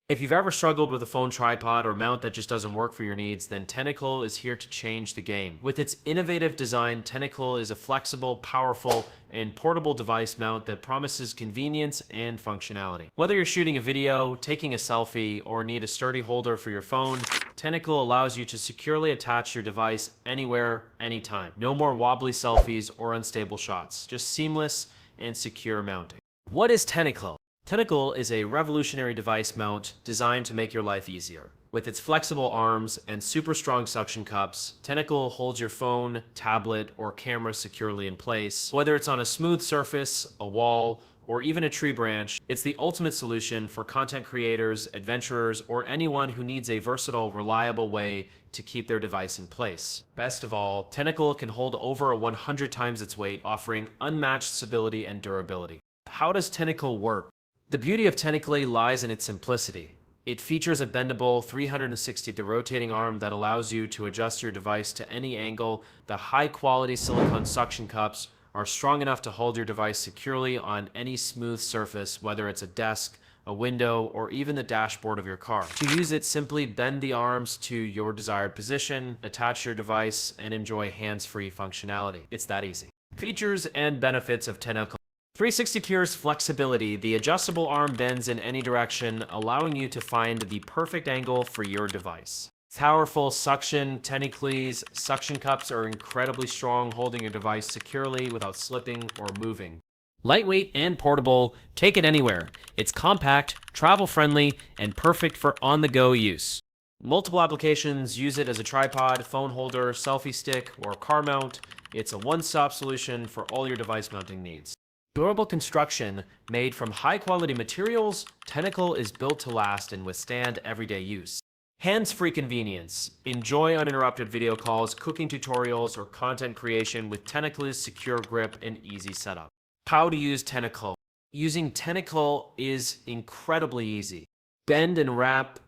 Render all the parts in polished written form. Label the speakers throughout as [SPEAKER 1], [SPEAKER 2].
[SPEAKER 1] If you've ever struggled with a phone tripod or mount that just doesn't work for your needs, then Tenikle is here to change the game. With its innovative design, Tenikle is a flexible, powerful, and portable device mount that promises convenience and functionality. Whether you're shooting a video, taking a selfie, or need a sturdy holder for your phone, Tenikle allows you to securely attach your device anywhere, anytime. No more wobbly selfies or unstable shots, just seamless and secure mounting. What is Tenikle? Tenikle is a revolutionary device mount designed to make your life easier. With its flexible arms and super strong suction cups, Tenikle holds your phone, tablet, or camera securely in place. Whether it's on a smooth surface, a wall, or even a tree branch, it's the ultimate solution for content creators, adventurers, or anyone who needs a versatile, reliable way to keep their device in place. Best of all, Tenikle can hold over 100 times its weight, offering unmatched stability and durability. How does Tenikle work? The beauty of Tenikle lies in its simplicity. It features a bendable 360-degree rotating arm that allows you to adjust your device to any angle. The high-quality silicone suction cups are strong enough to hold your device securely on any smooth surface, whether it's a desk, a window, or even the dashboard of your car. To use it, simply bend the arms to your desired position, attach your device, and enjoy hands-free functionality. It's that easy. Features and benefits of Tenikle. 360 Pure's flexibility. The adjustable arm bends in any direction, allowing you to find the perfect angle for your device. Powerful suction. Tenikle's suction cups are incredibly strong, holding your device securely without slipping or moving. Lightweight and portable, take it anywhere. It's compact, travel-friendly, and perfect for on-the-go use. Multiple applications. Use it as a tripod, phone holder, selfie stick, or car mount. It's a one-stop solution for all your device mounting needs. Durable construction. Made from high-quality materials, Tenikle is built to last and withstand everyday use. Hands-free convenience. Enjoy uninterrupted video calls, cooking tutorials, or content creation with Tenikle's secure grip and easy setup. How to use Tenikle. Using Tenikle is incredibly easy. Bend and wrap,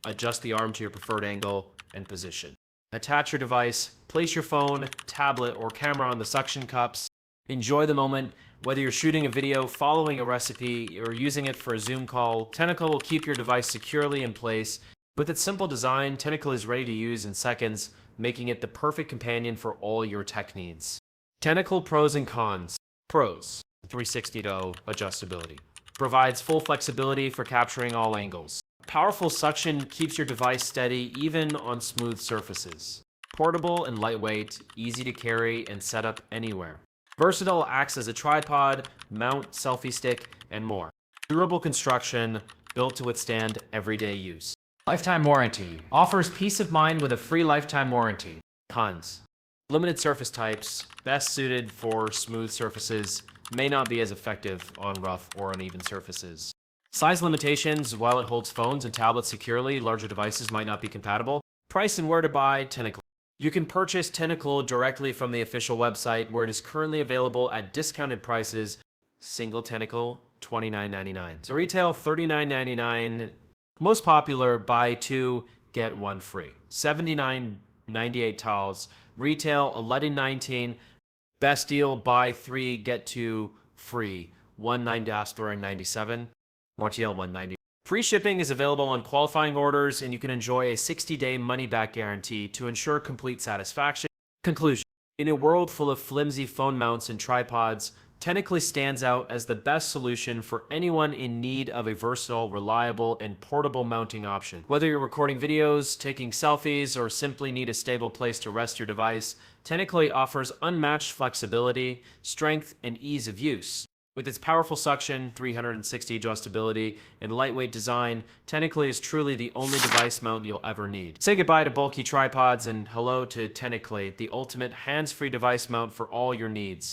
[SPEAKER 1] adjust the arm to your preferred angle and position. Attach your device, place your phone, tablet, or camera on the suction cups. Enjoy the moment. Whether you're shooting a video, following a recipe, or using it for a Zoom call, Tenikle will keep your device securely in place. With its simple design, Tenikle is ready to use in seconds, making it the perfect companion for all your tech needs. Tenikle pros and cons. Pros: 360° adjustability. Provides full flexibility for capturing all angles. Powerful suction keeps your device steady even on smooth surfaces. Portable and lightweight, easy to carry and set up anywhere. Versatile, acts as a tripod, mount, selfie stick, and more. Durable construction, built to withstand everyday use. Lifetime warranty. Offers peace of mind with a free lifetime warranty. Cons: limited surface types, best suited for smooth surfaces, may not be as effective on rough or uneven surfaces. Size limitations. While it holds phones and tablets securely, larger devices might not be compatible. Price and where to buy Tenikle. You can purchase Tenikle directly from the official website, where it is currently available at discounted prices. Single Tenikle, $29.99. So retail, $39.99. Most popular, buy two, get one free. $79.98 towels. Retail, $11.19. Best deal, buy three, get two free. $19.97. Montreal, $190. Free shipping is available on qualifying orders, and you can enjoy a 60-day money-back guarantee to ensure complete satisfaction. Conclusion: in a world full of flimsy phone mounts and tripods, Tenikle stands out as the best solution for anyone in need of a versatile, reliable, and portable mounting option. Whether you're recording videos, taking selfies, or simply need a stable place to rest your device, Tenikle offers unmatched flexibility, strength, and ease of use. With its powerful suction, 360 adjustability, and lightweight design, Tenikle is truly the only device mount you'll ever need. Say goodbye to bulky tripods and hello to Tenikle, the ultimate hands-free device mount for all your needs.